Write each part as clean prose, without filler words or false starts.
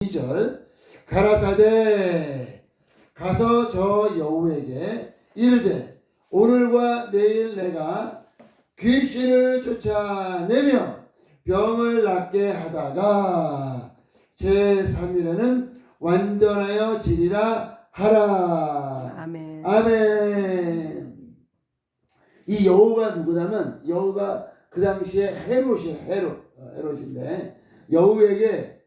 2절 가라사대 가서 저 여우에게 이르되 오늘과 내일 내가 귀신을 쫓아내며 병을 낫게 하다가 제3일에는 완전하여 지리라 하라. 아멘. 아멘. 이 여우가 누구냐면 여우가 그 당시에 헤롯인데 여우에게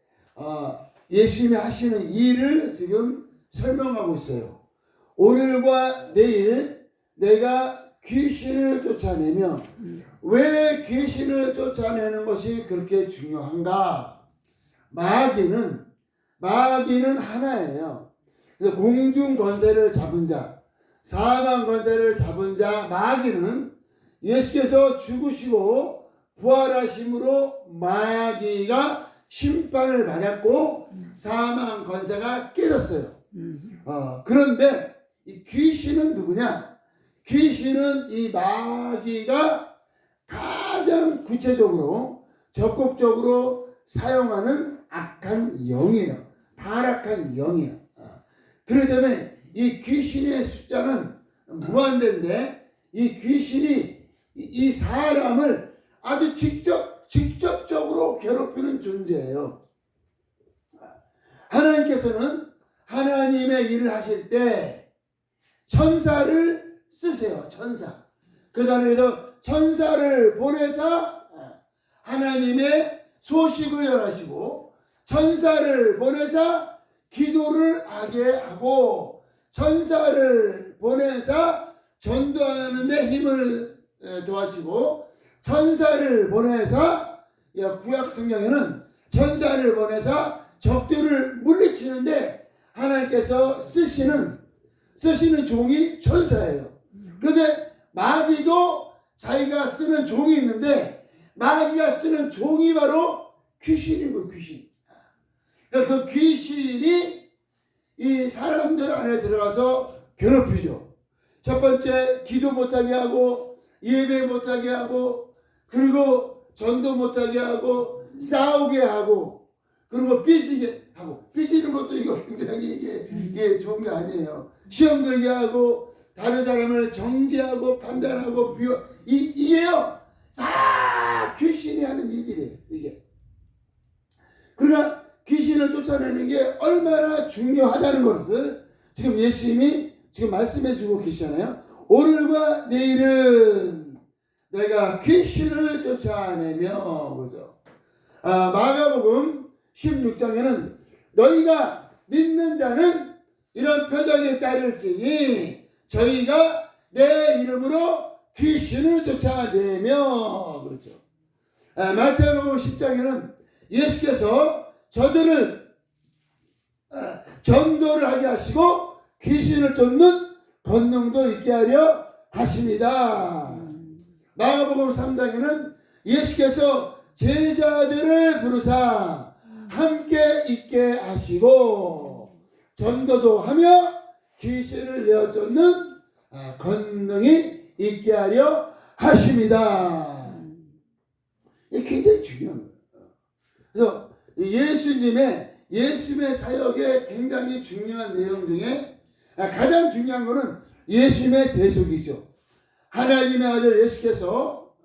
예수님이 하시는 일을 지금 설명하고 있어요. 오늘과 내일 내가 귀신을 쫓아내며 왜 귀신을 쫓아내는 것이 그렇게 중요한가? 마귀는 하나예요. 그래서 공중 권세를 잡은 자, 사망 권세를 잡은 자 마귀는 예수께서 죽으시고 부활하심으로 마귀가 심판을 받았고 사망 권세가 깨졌어요. 그런데 이 귀신은 누구냐? 귀신은 이 마귀가 가장 구체적으로 적극적으로 사용하는 악한 영이에요. 타락한 영이에요. 그렇기 때문에 이 귀신의 숫자는 무한대인데 이 귀신이 이 사람을 아주 직접적으로 괴롭히는 존재예요. 하나님께서는 하나님의 일을 하실 때 천사를 쓰세요. 천사. 그래서 천사를 보내서 하나님의 소식을 전하시고 천사를 보내서 기도를 하게 하고 천사를 보내서 전도하는 데 힘을 도와주고 천사를 보내서 구약 성경에는 천사를 보내서 적들을 물리치는데 하나님께서 쓰시는 종이 천사예요. 그런데 마귀도 자기가 쓰는 종이 있는데 마귀가 쓰는 종이 바로 귀신인 거예요. 귀신. 그 귀신이 이 사람들 안에 들어가서 괴롭히죠. 첫 번째 기도 못하게 하고 예배 못하게 하고 그리고 전도 못하게 하고 싸우게 하고 그리고 삐지게 하고 삐지는 것도 이거 굉장히 이게 좋은 게 아니에요. 시험 들게 하고 다른 사람을 정죄하고 판단하고 이게요 다 귀신이 하는 일이래요. 이게 그러나 귀신을 쫓아내는 게 얼마나 중요하다는 것을 지금 예수님이 지금 말씀해 주고 계시잖아요. 오늘과 내일은 내가 귀신을 쫓아내며 그죠? 마가복음 16장에는 너희가 믿는 자는 이런 표적에 따를지니 저희가 내 이름으로 귀신을 쫓아내며 그렇죠. 마태복음 10장에는 예수께서 저들을 전도를 하게 하시고 귀신을 쫓는 권능도 있게 하려 하십니다. 마가복음 3장에는 예수께서 제자들을 부르사 함께 있게 하시고 전도도 하며 귀신을 내어 쫓는 권능이 있게 하려 하십니다. 이게 굉장히 중요한 거예요. 그래서 예수님의 사역의 굉장히 중요한 내용 중에 가장 중요한 것은 예수님의 대속이죠. 하나님의 아들 예수께서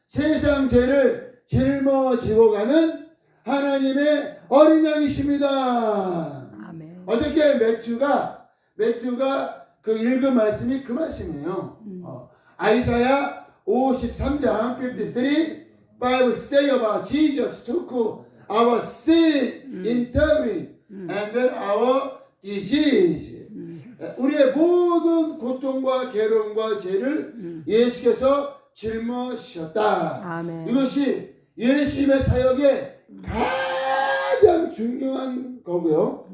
세상 죄를 짊어지고 가는 하나님의 어린 양이십니다. 아멘. 어저께 매튜가 그 읽은 말씀이 그 말씀이에요. 아이사야 53장 53 Bible say about Jesus took our sin, integrity, and then our disease. 우리의 모든 고통과 괴로움과 죄를 예수께서 짊어지셨다. 아멘. 이것이 예수님의 사역의 가장 중요한 거고요.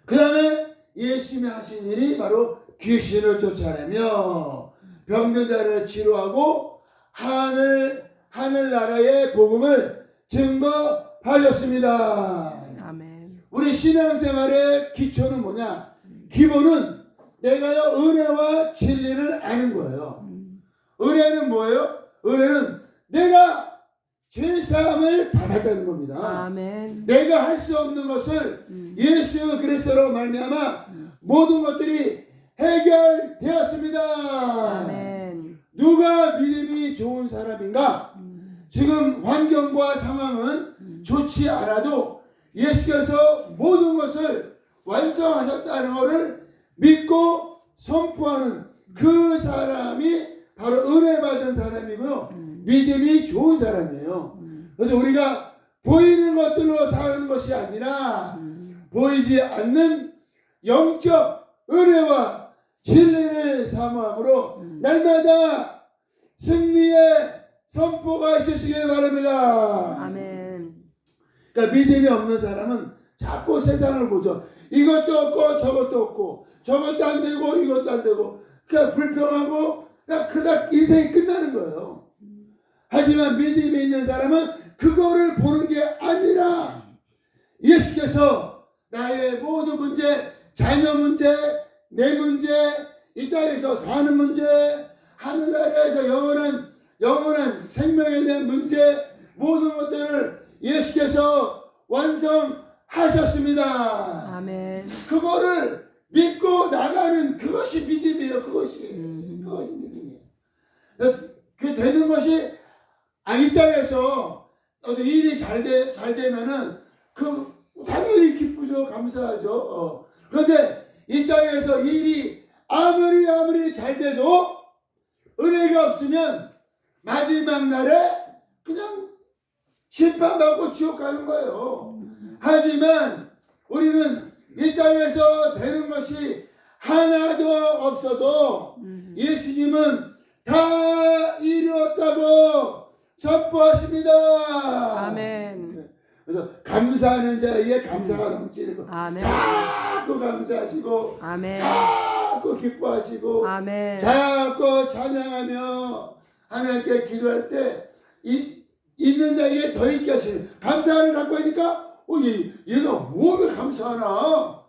그 다음에 예수님이 하신 일이 바로 귀신을 쫓아내며 병든 자를 치료하고 하늘나라의 복음을 증거하셨습니다. 아멘. 우리 신앙생활의 기초는 뭐냐? 기본은 내가요 은혜와 진리를 아는 거예요. 은혜는 뭐예요? 은혜는 내가 죄사함을 받았다는 겁니다. 아멘. 내가 할 수 없는 것을 예수 그리스도로 말미암아 모든 것들이 해결되었습니다. 아멘. 누가 믿음이 좋은 사람인가? 지금 환경과 상황은 좋지 않아도 예수께서 모든 것을 완성하셨다는 것을 믿고 선포하는 그 사람이 바로 은혜 받은 사람이고요. 믿음이 좋은 사람이에요. 그래서 우리가 보이는 것들로 사는 것이 아니라 보이지 않는 영적 은혜와 진리를 사모함으로 날마다 승리의 선포가 있으시길 바랍니다. 아멘. 그러니까 믿음이 없는 사람은 자꾸 세상을 보죠. 이것도 없고 저것도 없고 저것도 안 되고 이것도 안 되고 그냥 불평하고 그냥 그러다 인생이 끝나는 거예요. 하지만 믿음이 있는 사람은 그거를 보는 게 아니라 예수께서 나의 모든 문제, 자녀 문제, 내 문제, 이 땅에서 사는 문제, 하늘나라에서 영원한 생명에 대한 문제, 모든 것들을 예수께서 완성하셨습니다. 아멘. 그거를 믿고 나가는 그것이 믿음이에요. 그것이 믿음이에요. 그 되는 것이 이 땅에서 어떤 일이 잘 되면은 그 당연히 기쁘죠. 감사하죠. 그런데 이 땅에서 일이 아무리 잘 돼도 은혜가 없으면 마지막 날에 그냥 심판받고 지옥 가는 거예요. 하지만 우리는 이 땅에서 되는 것이 하나도 없어도 예수님은 다 이루었다고 선포하십니다. 아멘. 그래서 감사하는 자에게 감사가 넘치는 거. 아멘. 자꾸 감사하시고 아멘. 자꾸 기뻐하시고 아멘. 자꾸 찬양하며 하나님께 기도할 때 있는 자에게 더 있게 하시는 감사를 갖고 하니까 얘가 뭐를 감사하나?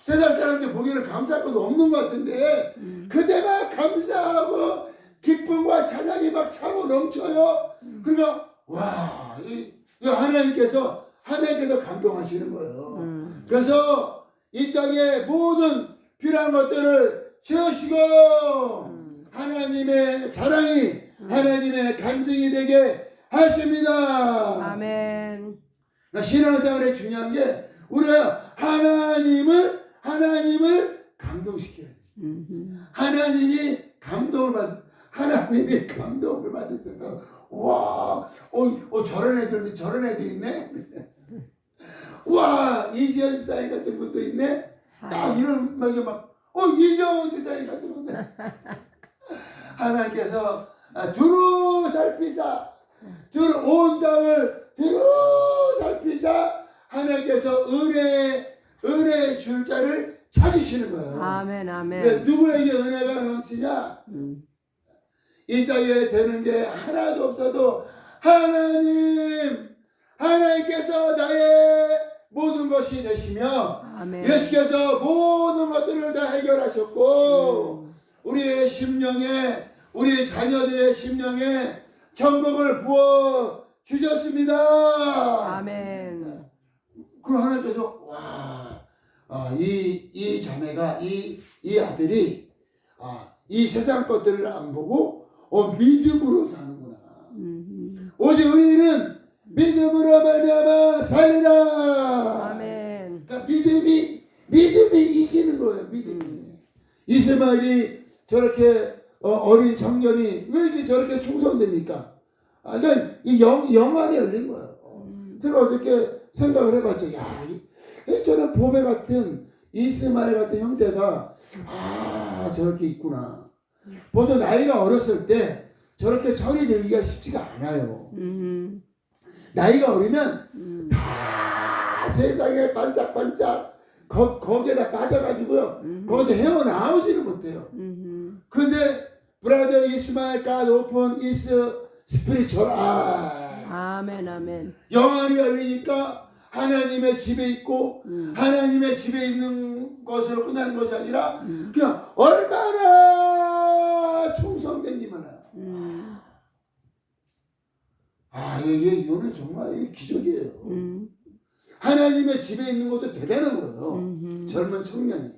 세상 사람들 보기에는 감사할 것도 없는 것 같은데 그때만 감사하고 기쁨과 찬양이 막 차고 넘쳐요. 그러니까 와, 이 하나님께서 감동하시는 거예요. 그래서 이 땅의 모든 필요한 것들을 채우시고 하나님의 자랑이 하나님의 간증이 되게 하십니다. 아멘. 신앙생활에 중요한 게 우리가 하나님을 감동시켜야 돼. 하나님이 감동을 받으셔서 와, 저런 애들 있네. 와, 이지연 사인 같은 분도 있네. 딱 이런 이정훈 사인 같은 분도. 하나님께서 두루 살피사 온 땅을 두루 살피사 하나님께서 은혜 줄 자를 찾으시는 거예요. 아멘. 아멘. 누구에게 은혜가 넘치냐? 이 땅에 되는 게 하나도 없어도 하나님께서 나의 모든 것이 되시며 아멘. 예수께서 모든 것들을 다 해결하셨고 우리의 심령에 우리 자녀들의 심령에 천국을 부어 주셨습니다. 아멘. 그럼 하나님께서 이 자매가 이 아들이 이 세상 것들을 안 보고 믿음으로 사는구나. 오직 우리는 믿음으로 말미암아 살리라. 아멘. 그러니까 믿음이 이기는 거예요. 믿음이. 이스마엘이 저렇게 어린 청년이 왜 이렇게 저렇게 충성됩니까? 그러니까 이 영안이 열린 거예요. 제가 어저께 생각을 해봤죠. 저는 보배 같은 이스마엘 같은 형제가 저렇게 있구나. 보통 나이가 어렸을 때 저렇게 철이 들기가 쉽지가 않아요. 나이가 어리면 다 세상에 반짝반짝 거기에다 빠져가지고요. 거기서 헤어나오지를 못해요. 그런데 브라더 이스마엘 God open his spiritual eye. 아멘. 아멘. 영안이 열리니까 하나님의 집에 있고 하나님의 집에 있는 것으로 끝나는 것이 아니라 그냥 얼마나 충성된 이만 이거는 정말 기적이에요. 하나님의 집에 있는 것도 대단한 거예요. 젊은 청년이.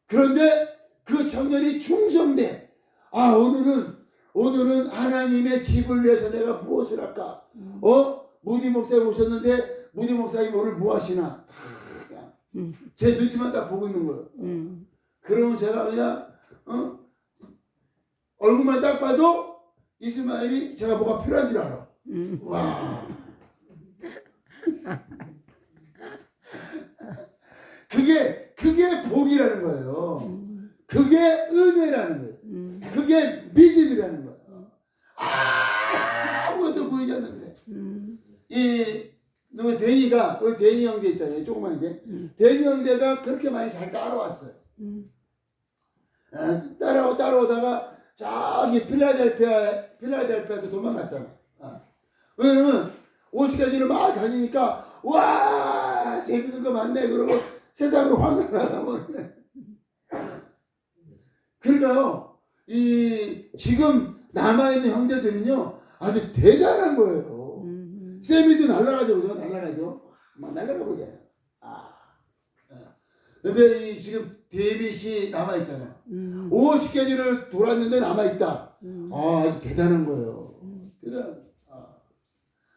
그런데 그 청년이 충성돼. 오늘은 하나님의 집을 위해서 내가 무엇을 할까? 무디 목사님 오셨는데 무디 목사님 오늘 뭐 하시나? 그냥 제 눈치만 딱 보고 있는 거예요. 그러면 제가 그냥 얼굴만 딱 봐도 이스마엘이 제가 뭐가 필요한 줄 알아. 와. 그게 복이라는 거예요. 그게 은혜라는 거예요. 그게 믿음이라는 거예요. 아무것도 보이지 않는데. 누구 데니가 우리 데니 형제 있잖아요. 조그만 게. 데니 형제가 그렇게 많이 잘 따라왔어요. 따라오다가 저기 필라델피아에서 도망갔잖아. 왜냐면 오시까지를 막 다니니까 와 재밌는 거 많네 그러고 세상으로 확 나가버리네. 그러니까요 지금 남아있는 형제들은요 아주 대단한 거예요. 세미도 날아가죠. 그죠? 날아가죠. 막 날아가 보게. 근데 지금 데빗이 남아있잖아요. 50개지를 돌았는데 남아있다. 아주 대단한 거예요.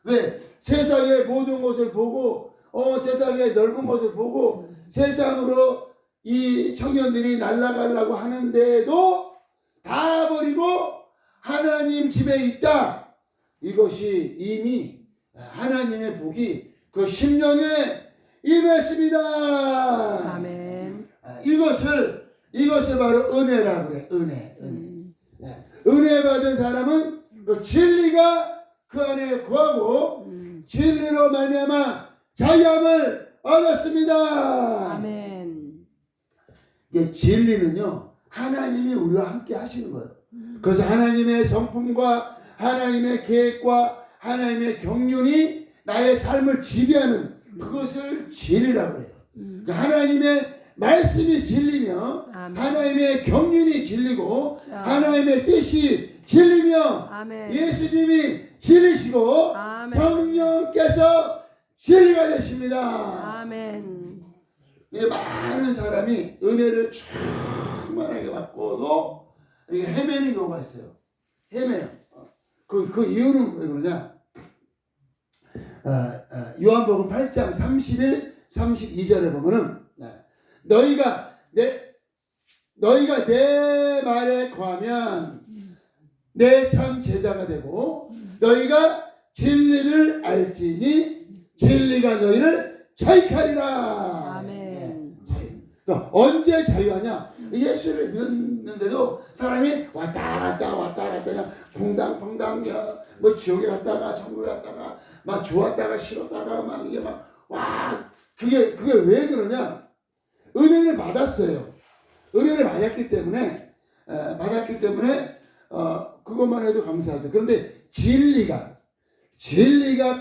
왜? 세상의 모든 것을 보고 세상의 넓은 것을 보고 세상으로 이 청년들이 날아가려고 하는데도 다 버리고 하나님 집에 있다. 이것이 이미 하나님의 복이 그 10년에 임했습니다. 아멘. 이것을 바로 은혜라고 그래. 은혜. 은혜 받은 사람은 그 진리가 그 안에 구하고 진리로 말미암아 자유함을 얻었습니다. 아멘. 이게 진리는요 하나님이 우리와 함께 하시는 거예요. 그래서 하나님의 성품과 하나님의 계획과 하나님의 경륜이 나의 삶을 지배하는 그것을 진리라고 해요. 그러니까 하나님의 말씀이 진리며 아멘. 하나님의 경륜이 진리고 하나님의 뜻이 진리며 아멘. 예수님이 진리시고 아멘. 성령께서 진리가 되십니다. 아멘. 많은 사람이 은혜를 충만하게 받고도 이게 헤매는 경우가 있어요. 헤매요. 그 이유는 왜 그러냐? 요한복음 8장 31, 32절에 보면은 너희가 내 말에 거하면 내 참 제자가 되고 너희가 진리를 알지니 진리가 너희를 자유하리라. 아멘. 그러니까 언제 자유하냐? 예수를 믿는데도 사람이 왔다 갔다 그냥 퐁당퐁당 뭐 지옥에 갔다가 천국에 갔다가 막 좋았다가 싫었다가 막 이게 그게 왜 그러냐? 은혜를 받았어요. 은혜를 받았기 때문에 그것만 해도 감사하죠. 그런데 진리가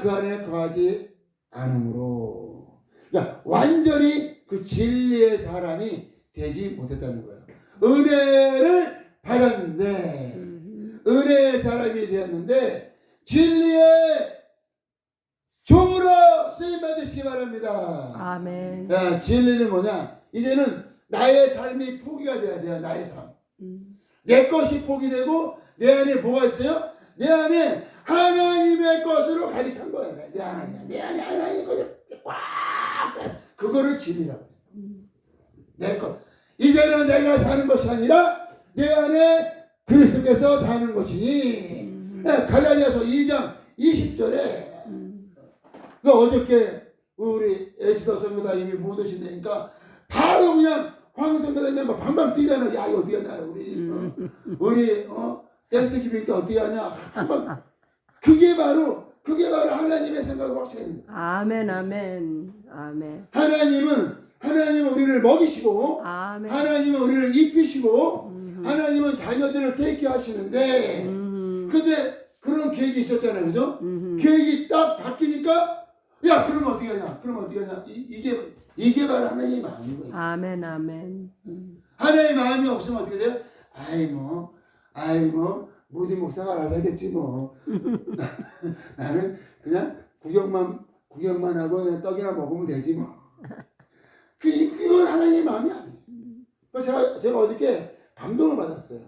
그 안에 거하지 않으므로, 그러니까 완전히 그 진리의 사람이 되지 못했다는 거예요. 은혜를 받았는데, 은혜의 사람이 되었는데 진리의 종으로 쓰임 받으시기 바랍니다. 아멘. 진리는 뭐냐? 이제는 나의 삶이 포기가 돼야 돼요. 나의 삶. 내 것이 포기되고 내 안에 뭐가 있어요? 내 안에 하나님의 것으로 가득 찬 거예요. 내 안에 하나님의 것을 꽉 차. 그거를 진리라고 해요. 내 것. 이제는 내가 사는 것이 아니라 내 안에 그리스도께서 사는 것이니. 갈라디아서 2장 20절에 어저께 우리 에스더 선교사님이 못 오신다니까 바로 그냥 황 선교사님 막 방방 뛰잖아. 야 이거 어떻게 하냐 우리 댄스 기빙 때 어떻게 하냐. 그게 바로 하나님의 생각을 확실히 해요. 아멘. 아멘. 아멘. 하나님은 우리를 먹이시고 아멘. 하나님은 우리를 입히시고 하나님은 자녀들을 테이크 하시는데 근데 그런 계획이 있었잖아요. 그죠? 계획이 딱 바뀌니까 야 그러면 어떻게 하냐. 이게 바로 하나님의 마음인 거예요. 아멘. 하나님의 마음이 없으면 어떻게 돼요? 모디 목사가 알아서 하겠지 뭐. 나는 그냥 구경만 하고 그냥 떡이나 먹으면 되지 뭐. 이건 하나님의 마음이 아니에요. 그래서 제가 어저께 감동을 받았어요.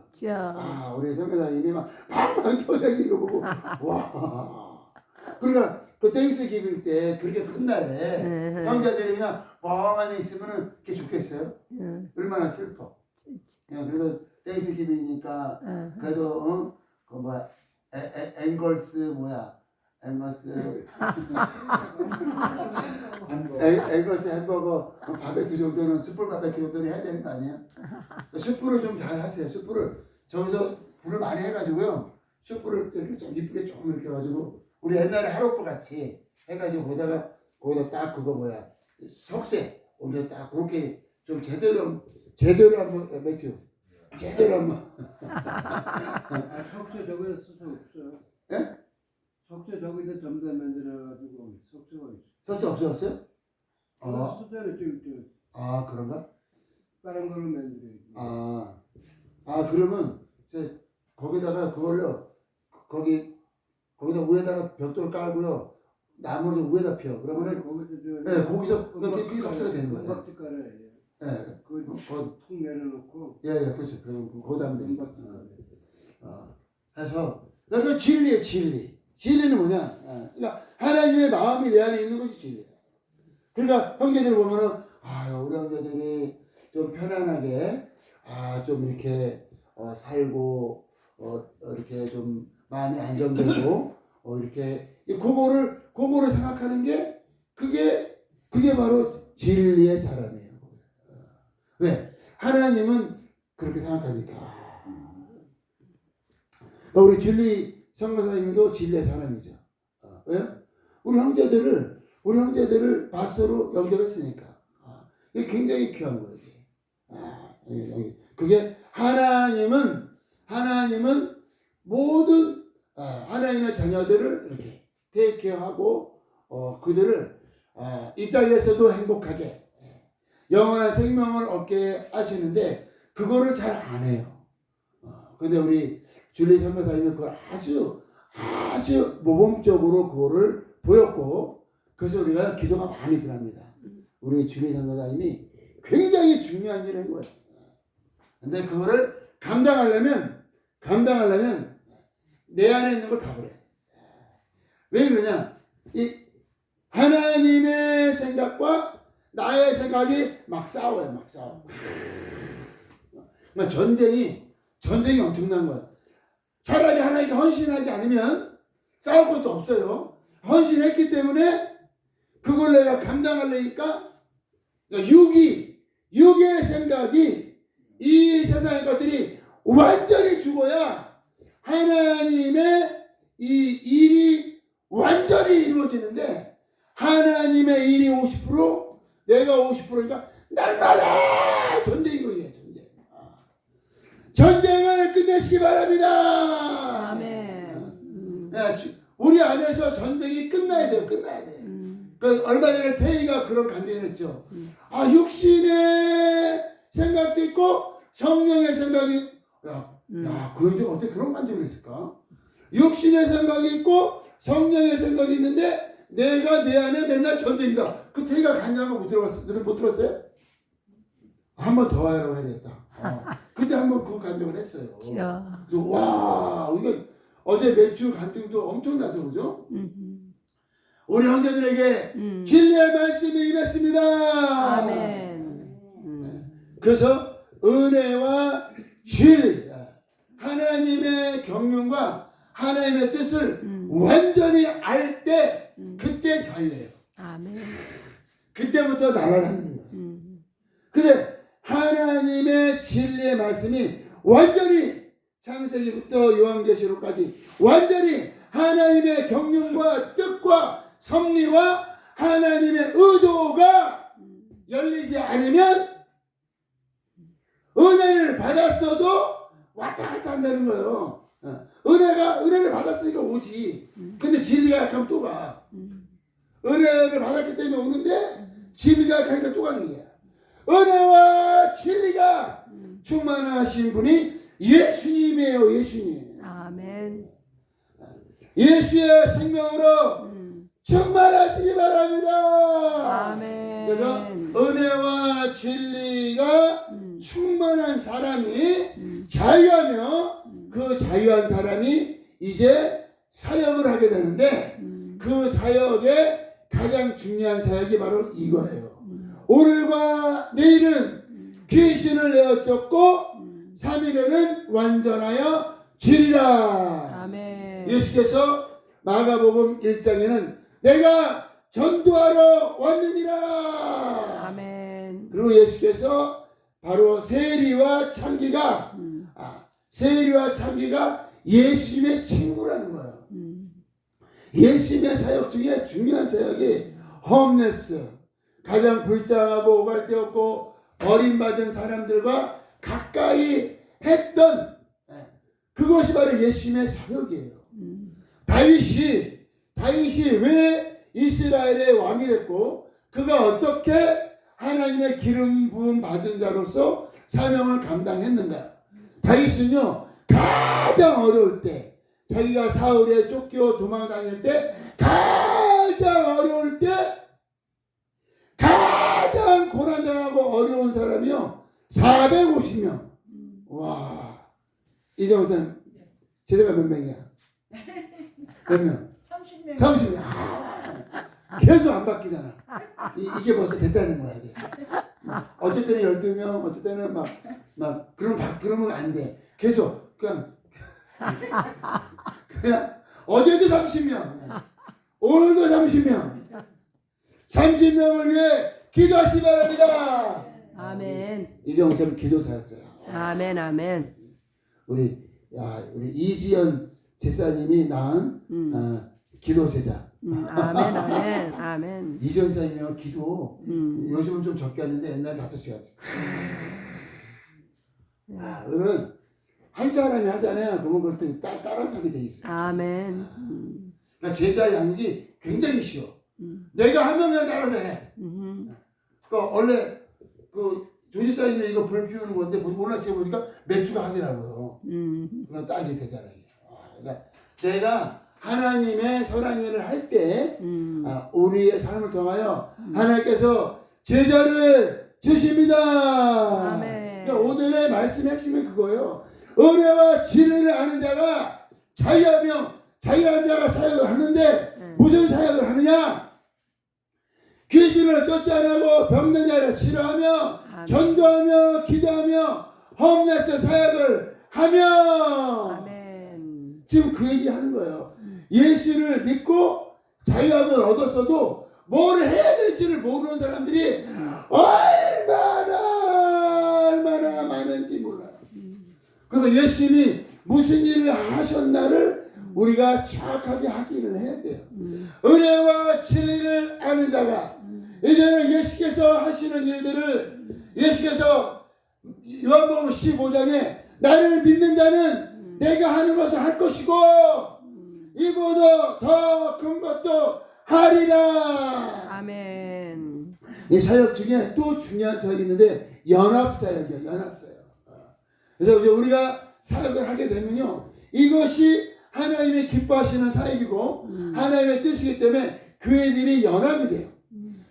아, 우리 선교사님이 막 방방 터다니는 거 보고 와. 그러니까 그 땡스 기빌 때 그렇게 큰 날에 형제들이 그냥 뻥하니 있으면은 그게 좋겠어요? 얼마나 슬퍼. 그냥 그래도 땡스 기빌이니까 그래도 그 뭐야 앵걸스 뭐야 앵걸스 앵걸스 햄버거 바베큐 정도는 숯불 바베큐 정도는 해야 되는 거 아니에요? 숯불을 좀 잘 하세요. 숯불을 저기서 불을 많이 해가지고요. 숯불을 이렇게 좀 이쁘게 좀 이렇게 해가지고 우리 옛날에 하룻불 같이 해가지고 거기다 딱 그거 뭐야 석쇠 올려 딱 그렇게 좀 제대로 한번 매튜 제대로 한번. 석쇠 저기다 쓸수 없어요. 예? 석쇠 저기다 전부 다 만들어가지고 석쇠가 있어. 석쇠 없어졌어요? 석쇠는 좀 아 그런가? 다른 걸로 만들어야지. 그러면 거기다가 그걸로 거기다 위에다가 벽돌 깔고요. 나무를 위에다 펴. 그러면은 거기서 그게 석쇠가 되는 거예요. 은박지 깔아야 돼. 예. 그거 툭 내려놓고. 예, 그렇죠. 그럼 거기다 하면 됩니다. 그래서 그 진리예요, 진리. 진리는 뭐냐? 그러니까 하나님의 마음이 내 안에 있는 것이 진리예요. 그러니까 형제들 보면은 우리 형제들이 좀 편안하게 좀 이렇게 살고 이렇게 좀 마음이 안정되고 이렇게 그거를 생각하는 게 그게 바로 진리의 사람이에요. 왜? 하나님은 그렇게 생각하니까. 우리 진리 선교사님도 진리의 사람이죠. 왜? 우리 형제들을 파스토로 영접했으니까. 이게 굉장히 귀한 거예요. 그게 하나님은 모든 하나님의 자녀들을 이렇게 테이크하고 그들을 이 땅에서도 행복하게 영원한 생명을 얻게 하시는데 그거를 잘 안 해요. 근데 우리 줄리 선교사님은 그걸 아주 모범적으로 그거를 보였고 그래서 우리가 기도가 많이 필요합니다. 우리 줄리 선교사님이 굉장히 중요한 일을 한 거예요. 근데 그거를 감당하려면 내 안에 있는 걸 다 버려야 돼. 왜 그러냐? 이 하나님의 생각과 나의 생각이 막 싸워요. 막 싸워. 그러니까 전쟁이 엄청난 거예요. 차라리 하나님께 헌신하지 않으면 싸울 것도 없어요. 헌신했기 때문에 그걸 내가 감당하려니까 그러니까 육의 생각이 이 세상의 것들이 완전히 죽어야 하나님의 이 일이 완전히 이루어지는데 하나님의 일이 50% 내가 50%니까 날마다 전쟁인 거예요. 전쟁을 끝내시기 바랍니다. 아멘. 우리 안에서 전쟁이 끝나야 돼요. 그 얼마 전에 태희가 그런 간증을 했죠. 육신의 생각도 있고 성령의 생각이 그 여자가 어떻게 그런 간증을 했을까? 육신의 생각이 있고 성령의 생각이 있는데 내가 내 안에 맨날 전쟁이다. 그 태희가 간증한 거 못 들었어요? 한 번 더 하라고 해야 되겠다. 그때 한 번 그 간증을 했어요. 그래서 와, 우리가 어제 매튜 간증도 엄청나죠, 그죠? 우리 형제들에게 진리의 말씀이 임했습니다. 아멘. 그래서 은혜와 진리, 하나님의 경륜과 하나님의 뜻을 완전히 알 때 그때 자유예요. 아멘. 그때부터 날아다니는 거예요. 근데 하나님의 진리의 말씀이 완전히 창세기부터 요한계시록까지 완전히 하나님의 경륜과 뜻과 섭리와 하나님의 의도가 열리지 않으면 은혜를 받았어도 왔다 갔다 한다는 거예요. 은혜를 받았으니까 오지. 근데 진리가 약하면 또 가. 은혜를 받았기 때문에 오는데 진리가 약하니까 또 가는 거야. 은혜와 진리가 충만하신 분이 예수님이에요. 예수님. 아멘. 예수의 생명으로 충만하시기 바랍니다. 아멘. 그래서 은혜와 진리가 충만한 사람이 자유하며 그 자유한 사람이 이제 사역을 하게 되는데 그 사역의 가장 중요한 사역이 바로 이거예요. 오늘과 내일은 귀신을 내어 쫓고 3일에는 완전하여 주리라. 아멘. 예수께서 마가복음 1장에는 내가 전도하러 왔느니라. 아멘. 그리고 예수께서 바로 세리와 참기가 세리와 참기가 예수님의 친구라는 거예요. 예수님의 사역 중에 중요한 사역이 홈레스, 가장 불쌍하고 오갈데없고 버림받은 사람들과 가까이 했던 그것이 바로 예수님의 사역이에요. 다윗이 왜 이스라엘의 왕이 됐고 그가 어떻게 하나님의 기름 부음 받은 자로서 사명을 감당했는가? 다윗은요 가장 어려울 때 자기가 사울에 쫓겨 도망다닐 때 가장 어려울 때 가장 고난당하고 어려운 사람이요 450명. 와, 이정선 제자가 몇 명이야? 몇 명? 30명. 30명. 계속 안 바뀌잖아. 이게 벌써 됐다는 거야 이게. 어쩔 때는 12명, 어쩔 때는 그러면 안 돼. 계속 그냥 어제도 30명, 오늘도 30명, 30명을 위해 기도하시 바랍니다. 아멘. 이정선 기도 사역자야. 아멘. 아멘. 우리 이지연 제사님이 낳은 기도 제자. 아멘. 아멘. 아멘. 이지연 제사님이 기도 요즘은 좀 적게 하는데 옛날에 5시간. 그러면 한 사람이 하잖아요. 그러면 그걸 따라서 하게 돼 있어. 아멘. 그러니까 제자 양육이 굉장히 쉬워. 내가 한 명만 따라서 해. 그러니까 원래 그 조지사님이 이거 불 피우는 건데 올라쳐 보니까 매투가 하더라고요. 그러니까 딱이 되잖아요. 그러니까 내가 하나님의 선한 일을 할 때 우리의 삶을 통하여 하나님께서 제자를 주십니다. 아멘. 그러니까 오늘의 말씀의 핵심은 그거예요. 은혜와 진리를 아는 자가 자유하며 자유한 자가 사역을 하는데 무슨 사역을 하느냐? 귀신을 쫓아내고 병든 자를 치료하며 아멘. 전도하며 기도하며 홈레스 사역을 하며 아멘. 지금 그 얘기 하는 거예요. 예수를 믿고 자유함을 얻었어도 뭘 해야 될지를 모르는 사람들이 얼마나 많은지 몰라요. 그래서 예수님이 무슨 일을 하셨나를 우리가 정확하게 확인을 해야 돼요. 은혜와 진리를 아는 자가 이제는 예수께서 하시는 일들을 예수께서 요한복음 15장에 나를 믿는 자는 내가 하는 것을 할 것이고 이보다 더 큰 것도 하리라. 아멘. 이 사역 중에 또 중요한 사역이 있는데 연합사역이에요. 연합사역. 그래서 이제 우리가 사역을 하게 되면요 이것이 하나님의 기뻐하시는 사역이고 하나님의 뜻이기 때문에 그 애들이 연합이 돼요.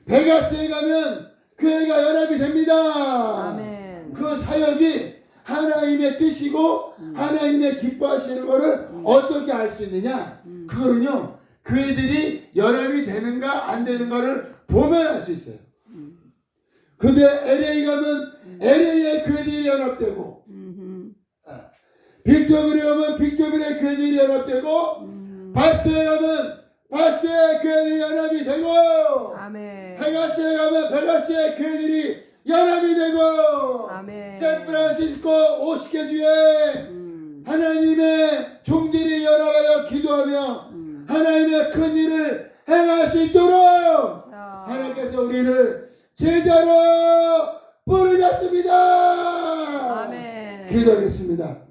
베가스에 가면 그 애가 연합이 됩니다. 아멘. 그 사역이 하나님의 뜻이고 하나님의 기뻐하시는 것을 어떻게 알 수 있느냐? 그거는요 그 애들이 연합이 되는가 안 되는가를 보면 알 수 있어요. 근데 LA 가면 LA에 그 애들이 연합되고 빅토리에 가면 빅토리에 그 애들이 연합되고 바스토에 가면 바스토에 그 애들이 연합이 되고 아멘. 베가스에 가면 베가스에 그 애들이 연합이 되고 아멘. 샌프란시스코 오스케주에 하나님의 종들이 연합하여 기도하며 하나님의 큰 일을 행할 수 있도록 하나님께서 우리를 제자로 부르셨습니다. 아멘. 기도하겠습니다.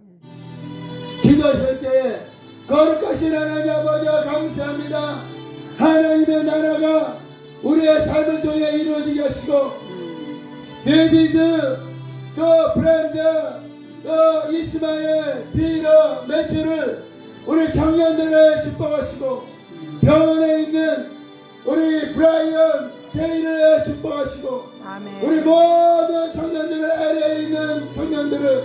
기도하실 때 거룩하신 하나님 아버지 감사합니다. 하나님의 나라가 우리의 삶을 통해 이루어지게 하시고 데이비드 또 브랜드 또 이스마엘 피터 매튜를 우리 청년들을 축복하시고 병원에 있는 우리 브라이언 테이를 축복하시고 아멘. 우리 모든 청년들을 LA에 있는 청년들을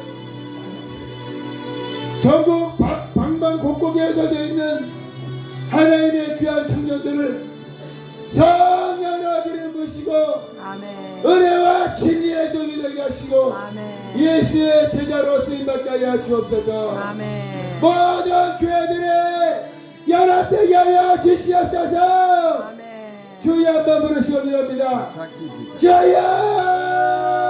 전국 방방곡곡에 흩어져 있는 하나님의 귀한 청년들을 성령으로 기름부시고 아멘. 은혜와 진리의 종이 되게 하시고 아멘. 예수의 제자로 쓰임받게 하여 주옵소서. 아멘. 모든 교회들의 연합되게 하여 주시옵소서. 아멘. 주여 한번 부르시고 기도합니다. 자기 주자. 주여